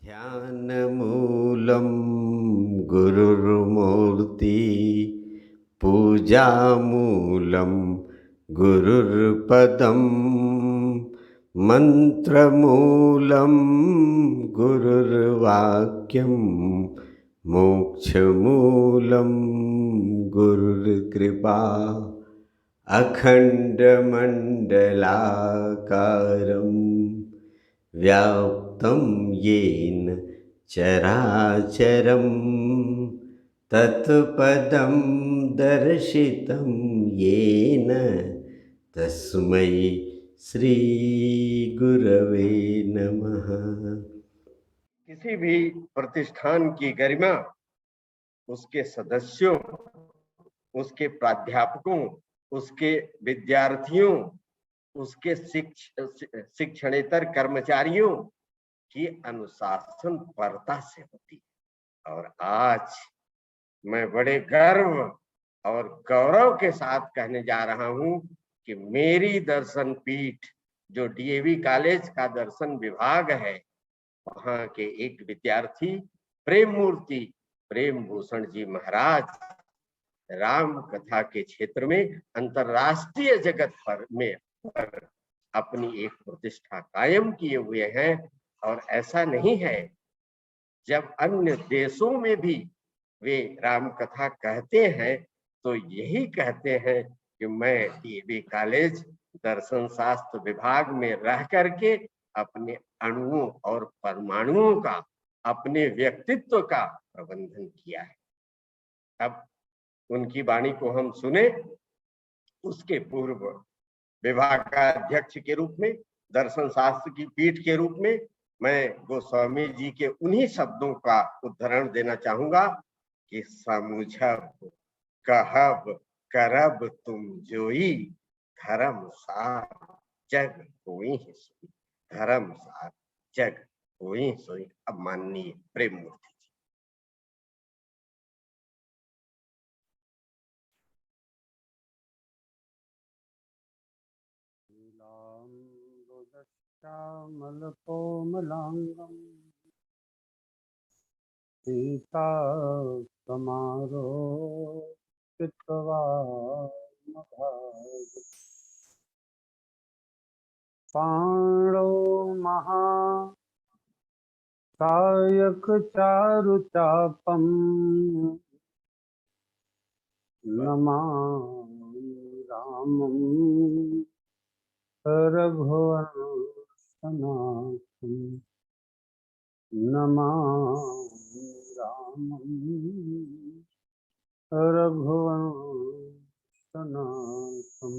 ध्यानमूलं गुरुर्मूर्ति पूजामूलं गुरुर्पदं मन्त्रमूलं गुरुर्वाक्यं मोक्षमूलं गुरुर्कृपा अखण्डमण्डलाकारं व्याप्तं येन चराचरं तत्पदं दर्शितं येन तस्मै श्रीगुरवे नमः। किसी भी प्रतिष्ठान की गरिमा उसके सदस्यों, उसके प्राध्यापकों, उसके विद्यार्थियों, उसके शिक्षणेतर कर्मचारियों की अनुशासन परता से होती है। और आज मैं बड़े गर्व और गौरव के साथ कहने जा रहा हूं कि मेरी दर्शन पीठ जो डीएवी कॉलेज का दर्शन विभाग है, वहां के एक विद्यार्थी प्रेम मूर्ति प्रेम भूषण जी महाराज राम कथा के क्षेत्र में अंतरराष्ट्रीय जगत पर अपनी एक प्रतिष्ठा कायम किए हुए हैं। और ऐसा नहीं है, जब अन्य देशों में भी वे राम कथा कहते हैं तो यही कहते हैं कि मैं डीएवी कॉलेज दर्शन शास्त्र विभाग में रह करके अपने अणुओं और परमाणुओं का, अपने व्यक्तित्व का प्रबंधन किया है। अब उनकी वाणी को हम सुने। उसके पूर्व विभाग का अध्यक्ष के रूप में, दर्शन शास्त्र की पीठ के रूप में मैं गोस्वामी जी के उन्हीं शब्दों का उद्धरण देना चाहूंगा कि समझब कहब करब तुम जोई धर्म सार जग होई सोई, धर्म सार जग होई सोई। अब माननीय प्रेम मूर्ति श्यामलकोमलांगं सीता समारोपितवामभाग पाणौ महाकायक चारुचापं नमामि रामं रघुवंशनाथं, नमामि रामं रघुवंशनाथं।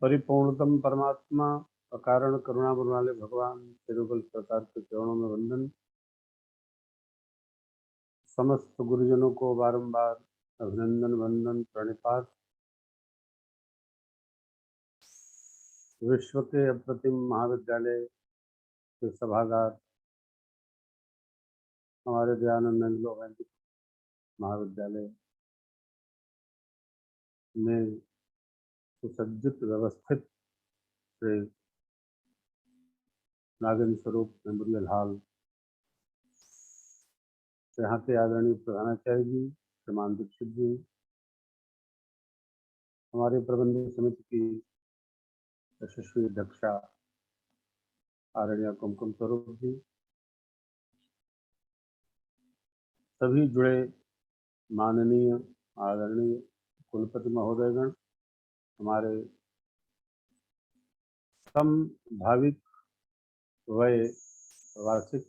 परिपूर्णतम परमात्मा अकारण करुणा वाले भगवान तिरुबल सरकार के चरणों में वंदन। समस्त गुरुजनों को बारंबार अभिनंदन वंदन प्रणिपात। विश्व के अप्रतिम महाविद्यालय के सभागार हमारे दयानंद एंग्लो वैदिक महाविद्यालय में सुसज्जित व्यवस्थित श्री नागेंद्र स्वरूप मेमोरियल हॉल, यहाँ के आदरणीय प्रधानाचार्य जी श्रीमान दीक्षित जी, हमारे प्रबंधन समिति की यशस्वी अध्यक्षा आदरणीय कुमकुम स्वरूप जी, सभी जुड़े माननीय आदरणीय कुलपति महोदयगण, हमारे समभाविक वय वार्षिक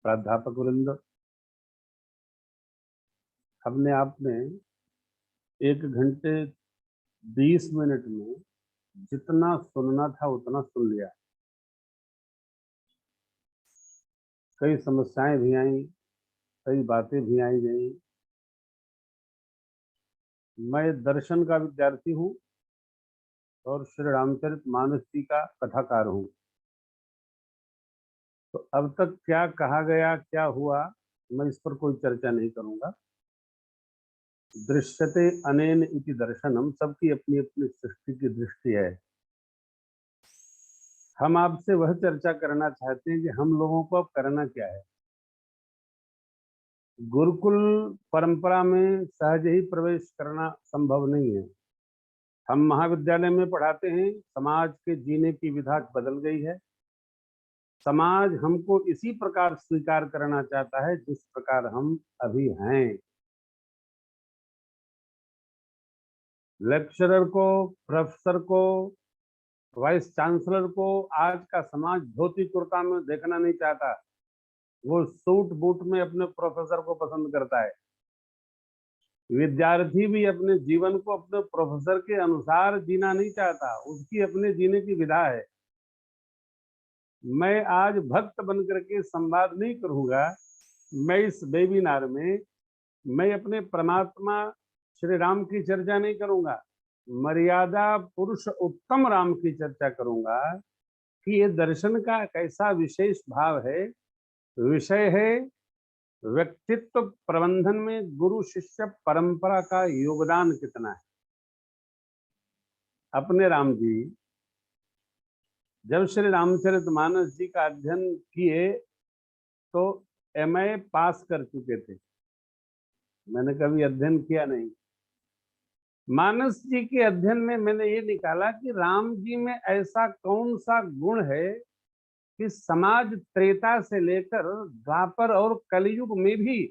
प्राध्यापक वृंद, हमने आपने 1 घंटे 20 मिनट में जितना सुनना था उतना सुन लिया। कई समस्याएं भी आई, कई बातें भी आई गई। मैं दर्शन का विद्यार्थी हूँ और श्री रामचरित मानस जी का कथाकार हूँ, तो अब तक क्या कहा गया, क्या हुआ, मैं इस पर कोई चर्चा नहीं करूंगा। दृश्यते अनेन इति दर्शनम, सबकी अपनी अपनी सृष्टि की दृष्टि है। हम आपसे वह चर्चा करना चाहते हैं कि हम लोगों को अब करना क्या है। गुरुकुल परंपरा में सहज ही प्रवेश करना संभव नहीं है। हम महाविद्यालय में पढ़ाते हैं, समाज के जीने की विधा बदल गई है। समाज हमको इसी प्रकार स्वीकार करना चाहता है जिस प्रकार हम अभी हैं। लेक्चरर को, प्रोफेसर को, वाइस चांसलर को आज का समाज धोती कुर्ता में देखना नहीं चाहता। वो सूट बूट में अपने प्रोफेसर को पसंद करता है। विद्यार्थी भी अपने जीवन को अपने प्रोफेसर के अनुसार जीना नहीं चाहता, उसकी अपने जीने की विधा है। मैं आज भक्त बन करके संवाद नहीं करूंगा। मैं इस वेबिनार में मैं अपने परमात्मा श्री राम की चर्चा नहीं करूंगा, मर्यादा पुरुष उत्तम राम की चर्चा करूंगा कि ये दर्शन का कैसा विशेष भाव है। विषय है व्यक्तित्व प्रबंधन में गुरु शिष्य परंपरा का योगदान कितना है। अपने राम जी जब श्री रामचरितमानस जी का अध्ययन किए तो एमए पास कर चुके थे। मैंने कभी अध्ययन किया नहीं। मानस जी के अध्ययन में मैंने ये निकाला कि राम जी में ऐसा कौन सा गुण है कि समाज त्रेता से लेकर द्वापर और कलयुग में भी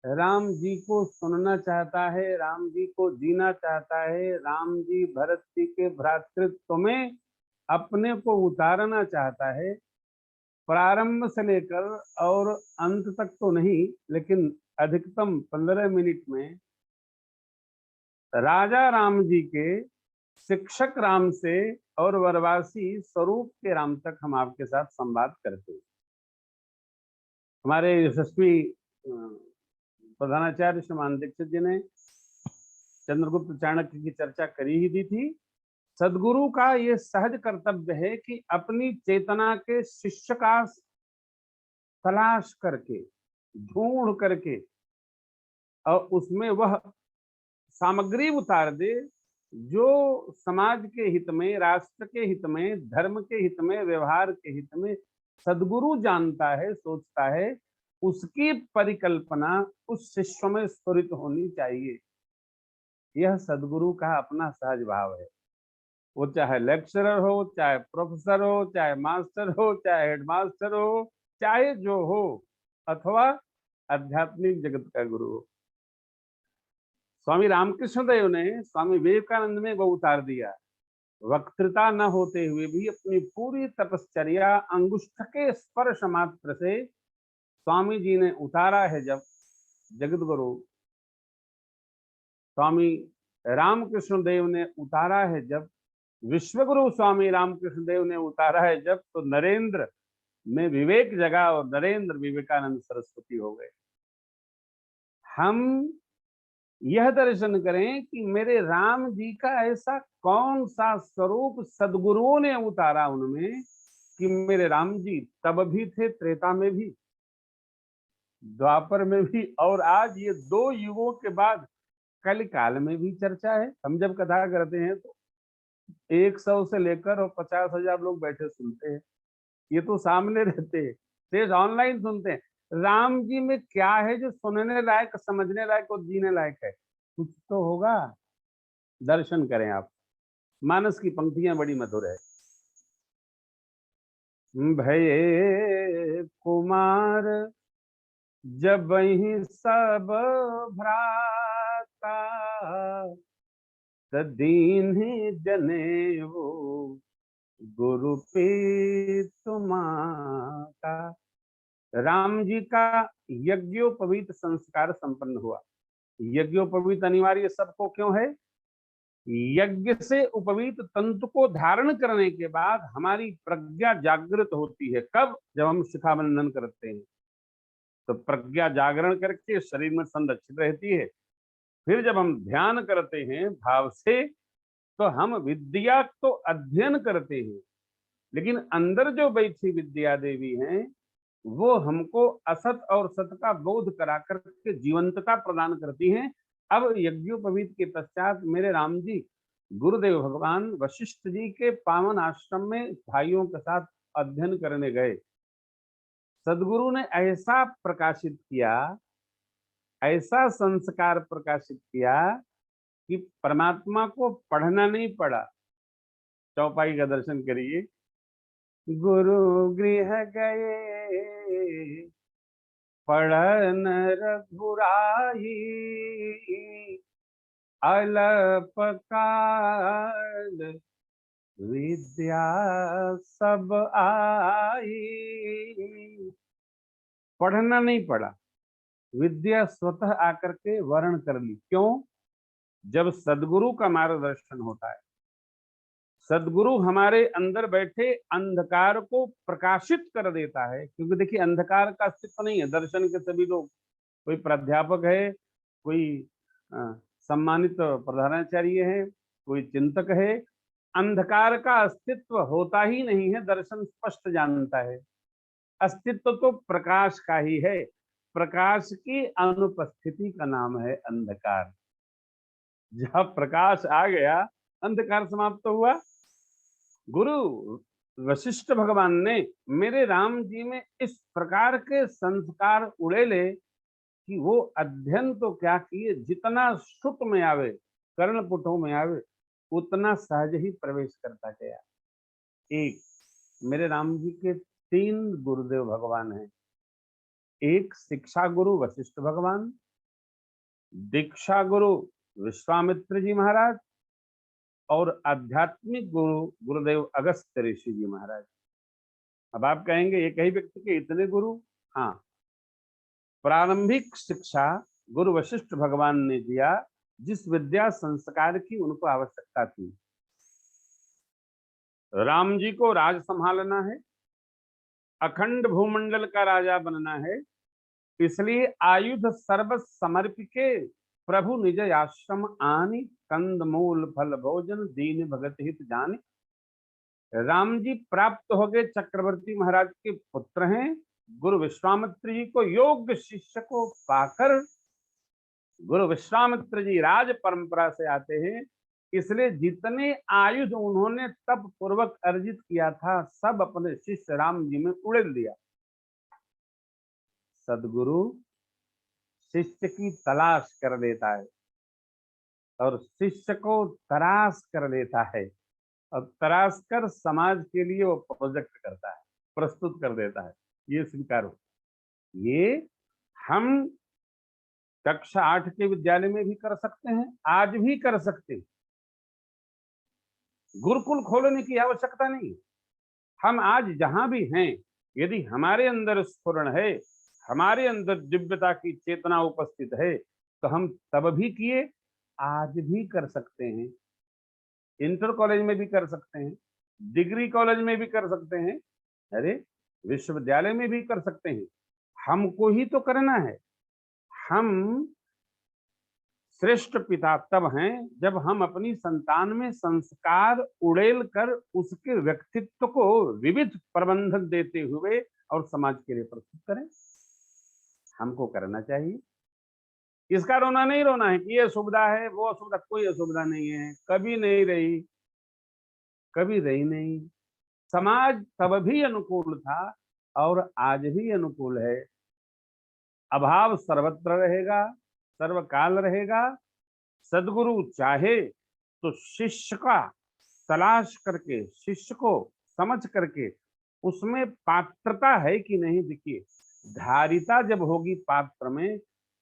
राम जी को सुनना चाहता है, राम जी को जीना चाहता है, राम जी भरत जी के भ्रातृत्व में अपने को उतारना चाहता है। प्रारंभ से लेकर और अंत तक तो नहीं, लेकिन अधिकतम 15 मिनट में राजा राम जी के शिक्षक राम से और वनवासी स्वरूप के राम तक हम आपके साथ संवाद करते हैं। हमारे यशस्वी प्रधानाचार्य श्रीमान दीक्षित जी ने चंद्रगुप्त चाणक्य की चर्चा करी ही दी थी। सदगुरु का ये सहज कर्तव्य है कि अपनी चेतना के शिष्य का तलाश करके, ढूंढ करके और उसमें वह सामग्री उतार दे जो समाज के हित में, राष्ट्र के हित में, धर्म के हित में, व्यवहार के हित में सदगुरु जानता है, सोचता है। उसकी परिकल्पना उस शिष्य में स्फुरित होनी चाहिए। यह सदगुरु का अपना सहज भाव है। वो चाहे लेक्चरर हो, चाहे प्रोफेसर हो, चाहे मास्टर हो, चाहे हेडमास्टर हो, चाहे जो हो, अथवा आध्यात्मिक जगत का गुरु हो। स्वामी रामकृष्ण देव ने स्वामी विवेकानंद में वो उतार दिया। वक्तृता न होते हुए भी अपनी पूरी तपश्चर्या अंगुष्ठ के स्पर्श मात्र से स्वामी जी ने उतारा है। जब जगत गुरु स्वामी रामकृष्ण देव ने उतारा है, जब विश्वगुरु स्वामी रामकृष्ण देव ने उतारा है, जब तो नरेंद्र में विवेक जगा और नरेंद्र विवेकानंद सरस्वती हो गए। हम यह दर्शन करें कि मेरे राम जी का ऐसा कौन सा स्वरूप सदगुरुओं ने उतारा उनमें कि मेरे राम जी तब भी थे, त्रेता में भी, द्वापर में भी, और आज ये 2 युगों के बाद कलिकाल में भी चर्चा है। हम जब कथा करते हैं तो 100 से लेकर और 50,000 लोग बैठे सुनते हैं। ये तो सामने रहते हैं, शेष ऑनलाइन सुनते हैं। राम जी में क्या है जो सुनने लायक, समझने लायक और जीने लायक है? कुछ तो होगा। दर्शन करें आप। मानस की पंक्तियां बड़ी मधुर है। भये कुमार जब ही सब भ्राता, दीन ही जने वो गुरु माता। राम जी का यज्ञोपवीत संस्कार संपन्न हुआ। यज्ञोपवीत अनिवार्य सबको क्यों है? यज्ञ से उपवीत तंतु को धारण करने के बाद हमारी प्रज्ञा जागृत होती है। कब? जब हम शिखाबंधन करते हैं तो प्रज्ञा जागरण करके शरीर में संरक्षित रहती है। फिर जब हम ध्यान करते हैं भाव से तो हम विद्या तो अध्ययन करते हैं, लेकिन अंदर जो बैठी विद्या देवी हैं वो हमको असत और सत का बोध करा करके जीवंतता प्रदान करती हैं। अब यज्ञोपवीत के पश्चात मेरे राम जी गुरुदेव भगवान वशिष्ठ जी के पावन आश्रम में भाइयों के साथ अध्ययन करने गए। सदगुरु ने ऐसा प्रकाशित किया, ऐसा संस्कार प्रकाशित किया कि परमात्मा को पढ़ना नहीं पड़ा। चौपाई का दर्शन करिए। गुरु गृह गए पढ़न रघुराई, अलप काल विद्या सब आई। पढ़ना नहीं पड़ा, विद्या स्वतः आकर के वर्ण कर ली। क्यों? जब सदगुरु का मार्गदर्शन होता है, सदगुरु हमारे अंदर बैठे अंधकार को प्रकाशित कर देता है। क्योंकि देखिए, अंधकार का अस्तित्व नहीं है। दर्शन के सभी लोग, कोई प्राध्यापक है, कोई सम्मानित प्रधानाचार्य है, कोई चिंतक है, अंधकार का अस्तित्व होता ही नहीं है। दर्शन स्पष्ट जानता है, अस्तित्व तो प्रकाश का ही है। प्रकाश की अनुपस्थिति का नाम है अंधकार। जब प्रकाश आ गया, अंधकार समाप्त हुआ। गुरु वशिष्ठ भगवान ने मेरे राम जी में इस प्रकार के संस्कार उड़ेले कि वो अध्ययन तो क्या किए, जितना श्रुत में आवे, कर्णपुटों में आवे, उतना सहज ही प्रवेश करता गया। एक मेरे राम जी के 3 गुरुदेव भगवान हैं। एक शिक्षा गुरु वशिष्ठ भगवान, दीक्षा गुरु विश्वामित्र जी महाराज, और आध्यात्मिक गुरु गुरुदेव अगस्त्य ऋषि जी महाराज। अब आप कहेंगे, एक ही व्यक्ति के इतने गुरु? हाँ, प्रारंभिक शिक्षा गुरु वशिष्ठ भगवान ने दिया, जिस विद्या संस्कार की उनको आवश्यकता थी। राम जी को राज संभालना है, अखंड भूमंडल का राजा बनना है, इसलिए आयुध सर्व समर्पिके प्रभु निज आश्रम आनी, कंद मूल फल भोजन दीन भगत हित जानी। राम जी प्राप्त हो गए, चक्रवर्ती महाराज के पुत्र हैं। गुरु विश्वामित्र जी को योग्य शिष्य को पाकर, गुरु विश्वामित्र जी राज परंपरा से आते हैं, इसलिए जितने आयुध उन्होंने तप पूर्वक अर्जित किया था, सब अपने शिष्य राम जी में उड़ेल दिया। सदगुरु शिष्य की तलाश कर लेता है और शिष्य को तराश कर लेता है, और तराश कर समाज के लिए वो प्रोजेक्ट करता है, प्रस्तुत कर देता है। ये स्वीकार हो। ये हम कक्षा 8 के विद्यालय में भी कर सकते हैं, आज भी कर सकते हैं। गुरुकुल खोलने की आवश्यकता नहीं। हम आज जहां भी हैं, यदि हमारे अंदर स्फुरण है, हमारे अंदर दिव्यता की चेतना उपस्थित है, तो हम तब भी किए, आज भी कर सकते हैं। इंटर कॉलेज में भी कर सकते हैं, डिग्री कॉलेज में भी कर सकते हैं, अरे विश्वविद्यालय में भी कर सकते हैं। हमको ही तो करना है। हम श्रेष्ठ पिता तब हैं जब हम अपनी संतान में संस्कार उड़ेल कर उसके व्यक्तित्व को विविध प्रबंधन देते हुए और समाज के लिए प्रस्तुत करें। हमको करना चाहिए। इसका रोना नहीं रोना है कि ये असुविधा है, वो असुविधा। कोई असुविधा नहीं है, कभी नहीं रही, कभी रही नहीं। समाज तब भी अनुकूल था और आज भी अनुकूल है। अभाव सर्वत्र रहेगा, सर्वकाल रहेगा। सदगुरु चाहे तो शिष्य का तलाश करके, शिष्य को समझ करके उसमें पात्रता है कि नहीं, देखिए धारिता जब होगी पात्र में,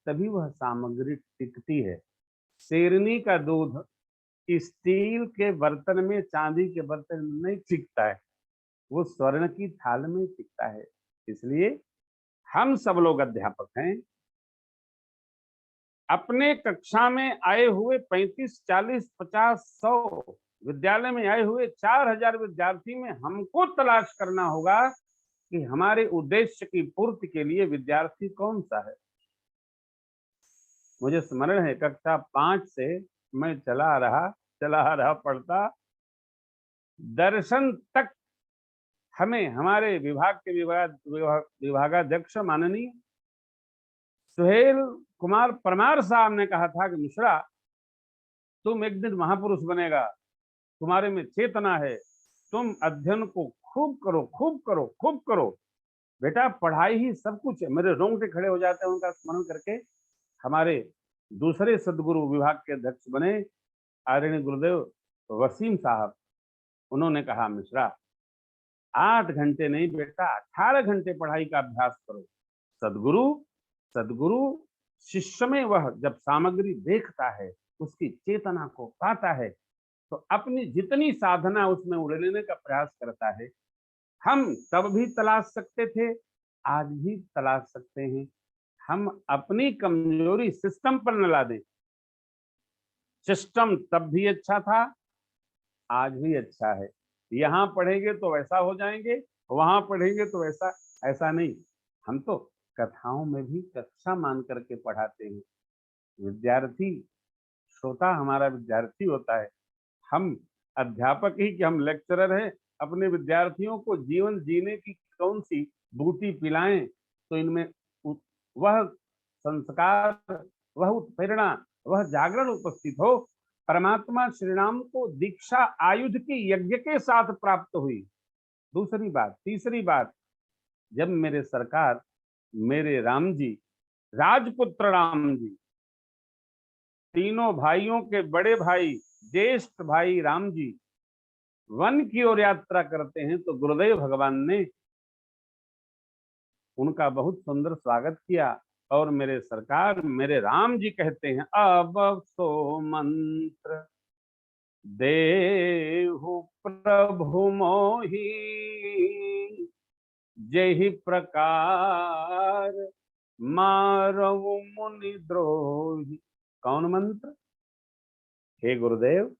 तभी वह सामग्री टिकती है। शेरनी का दूध स्टील के बर्तन में, चांदी के बर्तन में नहीं टिकता है, वो स्वर्ण की थाल में टिकता है। इसलिए हम सब लोग अध्यापक हैं। अपने कक्षा में आए हुए 35, 40, 50, 100 विद्यालय में आए हुए 4000 विद्यार्थी में हमको तलाश करना होगा कि हमारे उद्देश्य की पूर्ति के लिए विद्यार्थी कौन सा है। मुझे स्मरण है, कक्षा 5 से मैं चला रहा पढ़ता, दर्शन तक हमें हमारे विभाग के विभागाध्यक्ष माननीय सुहेल कुमार परमार साहब ने कहा था कि मिश्रा, तुम एक दिन महापुरुष बनेगा, तुम्हारे में चेतना है, तुम अध्ययन को खूब करो, खूब करो, खूब करो। बेटा पढ़ाई ही सब कुछ है। मेरे रोंगटे खड़े हो जाते हैं उनका स्मरण करके। हमारे दूसरे सदगुरु विभाग के अध्यक्ष बने आदरणीय गुरुदेव वसीम साहब। उन्होंने कहा, मिश्रा 8 घंटे नहीं बेटा 18 घंटे पढ़ाई का अभ्यास करो। सदगुरु सदगुरु शिष्य में वह जब सामग्री देखता है, उसकी चेतना को पाता है, तो अपनी जितनी साधना उसमें उड़ेलने का प्रयास करता है। हम तब भी तलाश सकते थे, आज भी तलाश सकते हैं। हम अपनी कमजोरी सिस्टम पर न ला दें। सिस्टम तब भी अच्छा था, आज भी अच्छा है। यहाँ पढ़ेंगे तो वैसा हो जाएंगे, वहां पढ़ेंगे तो वैसा। ऐसा नहीं, हम तो कथाओं में भी कक्षा मान करके पढ़ाते हैं। विद्यार्थी श्रोता हमारा विद्यार्थी होता है। हम अध्यापक ही कि हम लेक्चरर हैं, अपने विद्यार्थियों को जीवन जीने की कौन सी बूटी पिलाएं तो इनमें वह संस्कार, वह उत्प्रेरणा, वह जागरण उपस्थित हो। परमात्मा श्री राम को दीक्षा आयुध की यज्ञ के साथ प्राप्त हुई। दूसरी बात, तीसरी बात, जब मेरे सरकार, मेरे राम जी, राजपुत्र राम जी, तीनों भाइयों के बड़े भाई, ज्येष्ठ भाई राम जी वन की ओर यात्रा करते हैं, तो गुरुदेव भगवान ने उनका बहुत सुंदर स्वागत किया। और मेरे सरकार, मेरे राम जी कहते हैं, अब सो मंत्र देहु प्रभु मोहि, जेहि प्रकार मारऊ मुनि द्रोही। कौन मंत्र? हे गुरुदेव,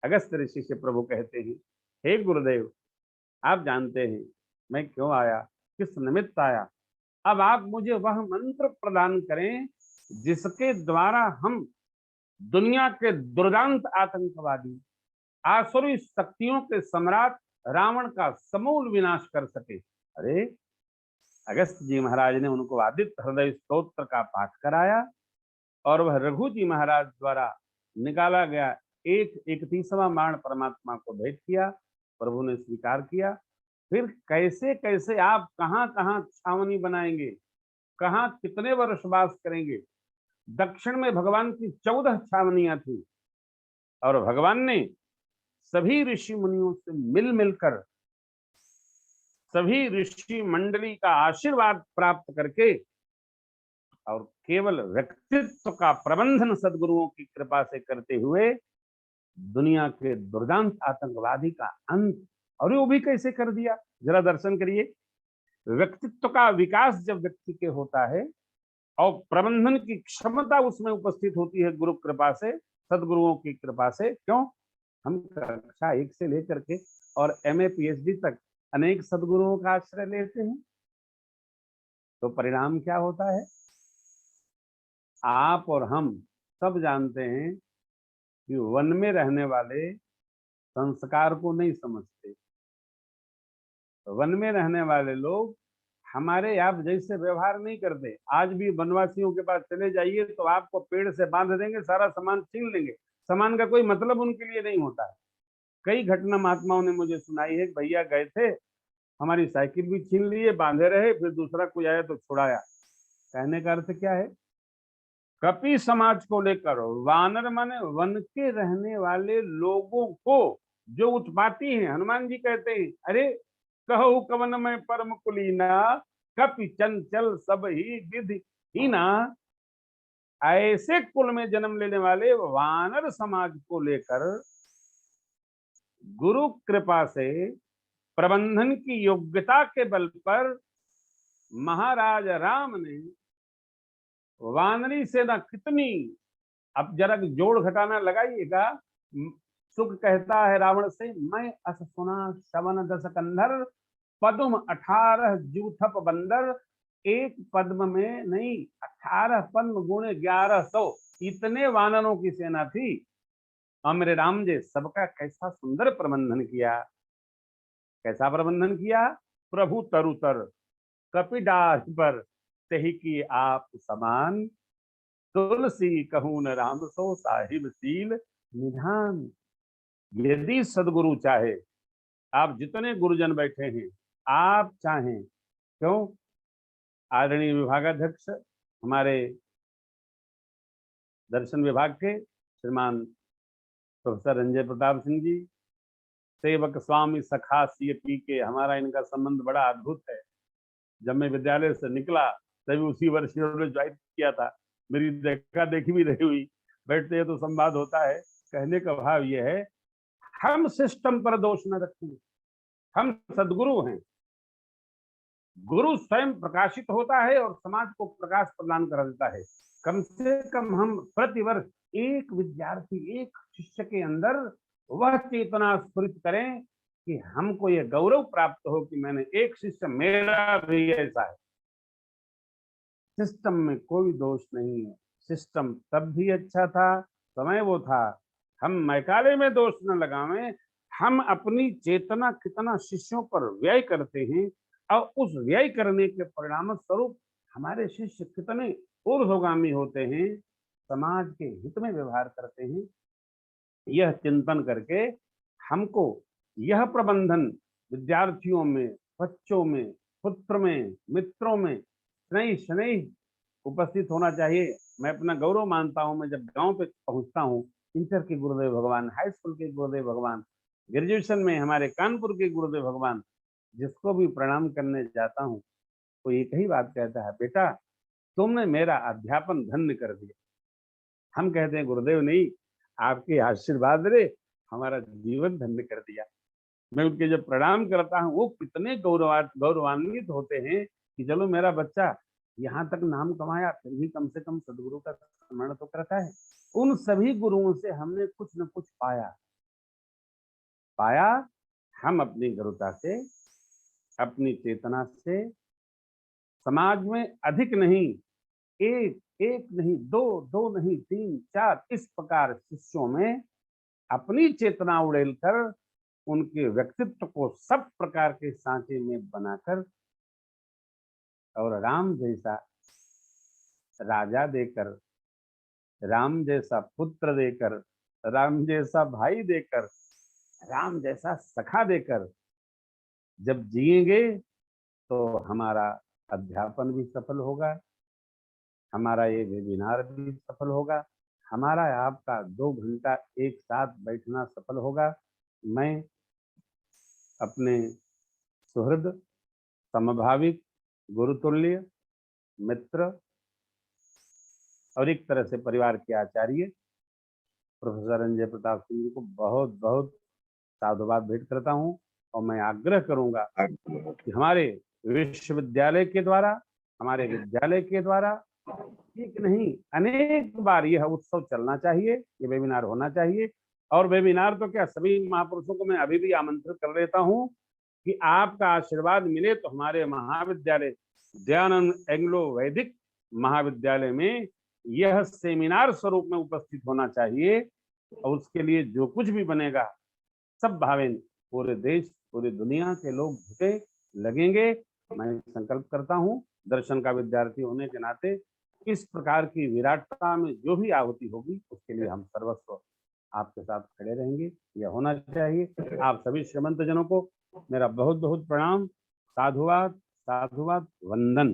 अगस्त ऋषि से प्रभु कहते हैं, हे गुरुदेव, आप जानते हैं मैं क्यों आया, किस निमित्त आया। अब आप मुझे वह मंत्र प्रदान करें जिसके द्वारा हम दुनिया के दुर्दांत आतंकवादी, आसुरी शक्तियों के सम्राट रावण का समूल विनाश कर सके। अरे अगस्त जी महाराज ने उनको आदित्य हृदय स्तोत्र का पाठ कराया और वह रघु जी महाराज द्वारा निकाला गया 31वां बाण परमात्मा को भेंट किया। प्रभु ने स्वीकार किया। फिर कैसे कैसे आप कहां कहां छावनी बनाएंगे, कहां कितने वर्ष वास करेंगे। दक्षिण में भगवान की 14 छावनियां थी और भगवान ने सभी ऋषि मुनियों से मिल मिलकर, सभी ऋषि मंडली का आशीर्वाद प्राप्त करके और केवल व्यक्तित्व का प्रबंधन सदगुरुओं की कृपा से करते हुए दुनिया के दुर्दांत आतंकवादी का अंत। और वो भी कैसे कर दिया, जरा दर्शन करिए। व्यक्तित्व का विकास जब व्यक्ति के होता है और प्रबंधन की क्षमता उसमें उपस्थित होती है गुरु कृपा से, सदगुरुओं की कृपा से। क्यों? हम कक्षा 1 से लेकर के और MA PhD तक अनेक सदगुरुओं का आश्रय लेते हैं, तो परिणाम क्या होता है? आप और हम सब जानते हैं कि वन में रहने वाले संस्कार को नहीं समझते। वन में रहने वाले लोग हमारे आप जैसे व्यवहार नहीं करते। आज भी वनवासियों के पास चले जाइए तो आपको पेड़ से बांध देंगे, सारा सामान छीन लेंगे। सामान का कोई मतलब उनके लिए नहीं होता है। कई घटना महात्माओं ने मुझे सुनाई है, भैया गए थे, हमारी साइकिल भी छीन लिए, बांधे रहे, फिर दूसरा कोई आया तो छुड़ाया। कहने का अर्थ क्या है? कपि समाज को लेकर वानर माने वन के रहने वाले लोगों को जो उत्पाती हैं, हनुमान जी कहते हैं, अरे कहो कवन में परम कुलीना, कपि चंचल सब ही विधि हीना। ऐसे कुल में जन्म लेने वाले वानर समाज को लेकर गुरु कृपा से प्रबंधन की योग्यता के बल पर महाराज राम ने वानरी सेना कितनी, अब जरा जोड़ घटाना लगाइएगा। सुख कहता है रावण से, मैं अस सुना श्रवण 10 कंधर, पद्म 18 जूथप बंदर। एक पद्म में नहीं, 18 पद्म गुणे 1100, इतने वानरों की सेना थी। और मेरे राम जी सबका कैसा सुंदर प्रबंधन किया। कैसा प्रबंधन किया? प्रभु तरुतर कपिडाह पर सही की आप समान, तुलसी कहून राम सो साहिब सील, निधान। यदि सदगुरु चाहे, आप जितने गुरुजन बैठे हैं, आप चाहें, क्यों, आदरणीय विभागाध्यक्ष हमारे दर्शन विभाग के श्रीमान प्रोफेसर रंजय प्रताप सिंह जी, सेवक स्वामी सखा सीएपी के, हमारा इनका संबंध बड़ा अद्भुत है। जब मैं विद्यालय से निकला तभी उसी वर्ष इन्होंने ज्वाइन किया था, मेरी देखा देखी भी रही हुई, बैठते हैं तो संवाद होता है। कहने का भाव यह है, हम सिस्टम पर दोष न रखें, हम सदगुरु हैं। गुरु स्वयं प्रकाशित होता है और समाज को प्रकाश प्रदान कर देता है। कम से कम हम प्रतिवर्ष एक विद्यार्थी, एक शिष्य के अंदर वह चेतना स्फुरित करें कि हमको यह गौरव प्राप्त हो कि मैंने एक शिष्य, मेरा भी ऐसा है। सिस्टम में कोई दोष नहीं है, सिस्टम तब भी अच्छा था, समय वो था। हम मैकाले में दोष न लगावें, हम अपनी चेतना कितना शिष्यों पर व्यय करते हैं और उस व्यय करने के परिणाम स्वरूप हमारे शिष्य कितने ऊर्ध्वगामी होते हैं, समाज के हित में व्यवहार करते हैं। यह चिंतन करके हमको यह प्रबंधन विद्यार्थियों में, बच्चों में, पुत्र में, मित्रों में स्नेह स्नेह उपस्थित होना चाहिए। मैं अपना गौरव मानता हूं, मैं जब गांव पे पहुंचता हूं, इंटर के गुरुदेव भगवान, हाई स्कूल के गुरुदेव भगवान, ग्रेजुएशन में हमारे कानपुर के गुरुदेव भगवान, जिसको भी प्रणाम करने जाता हूं तो एक ही बात कहता है, बेटा तुमने मेरा अध्यापन धन्य कर दिया। हम कहते हैं गुरुदेव नहीं, आपके आशीर्वाद ने हमारा जीवन धन्य कर दिया। मैं उनके जब प्रणाम करता हूँ, वो कितने गौरवान्वित होते हैं कि चलो मेरा बच्चा यहाँ तक नाम कमाया, फिर भी कम से कम सदगुरु का स्मरण तो करता है। उन सभी गुरुओं से हमने कुछ न कुछ पाया। हम अपनी गुरुता से, अपनी चेतना से समाज में अधिक नहीं, एक नहीं, दो नहीं, 3 4 इस प्रकार शिष्यों में अपनी चेतना उड़ेल कर उनके व्यक्तित्व को सब प्रकार के सांचे में बनाकर और राम जैसा राजा देकर, राम जैसा पुत्र देकर, राम जैसा भाई देकर, राम जैसा सखा देकर जब जिएंगे तो हमारा अध्यापन भी सफल होगा, हमारा ये वेबिनार भी सफल होगा, हमारा आपका 2 घंटा एक साथ बैठना सफल होगा। मैं अपने सुहृद, समभाविक, गुरुतुल्य मित्र और एक तरह से परिवार के आचार्य प्रोफेसर रंजय प्रताप सिंह जी को बहुत बहुत साधुवाद भेंट करता हूं। और मैं आग्रह करूंगा कि हमारे विश्वविद्यालय के द्वारा, हमारे विद्यालय के द्वारा एक नहीं अनेक बार यह उत्सव चलना चाहिए, ये वेबिनार होना चाहिए। और वेबिनार तो क्या, सभी महापुरुषों को मैं अभी भी आमंत्रित कर देता हूं कि आपका आशीर्वाद मिले तो हमारे महाविद्यालय दयानंद एंग्लो वैदिक महाविद्यालय में यह सेमिनार स्वरूप में उपस्थित होना चाहिए। और उसके लिए जो कुछ भी बनेगा, सब भावेन पूरे देश, पूरी दुनिया के लोग जुटे लगेंगे। मैं संकल्प करता हूं, दर्शन का विद्यार्थी होने के नाते इस प्रकार की विराटता में जो भी आहुति होगी उसके लिए हम सर्वस्व आपके साथ खड़े रहेंगे, यह होना चाहिए। आप सभी श्रीमंत जनों को मेरा बहुत बहुत प्रणाम, साधुवाद, साधुवाद, वंदन।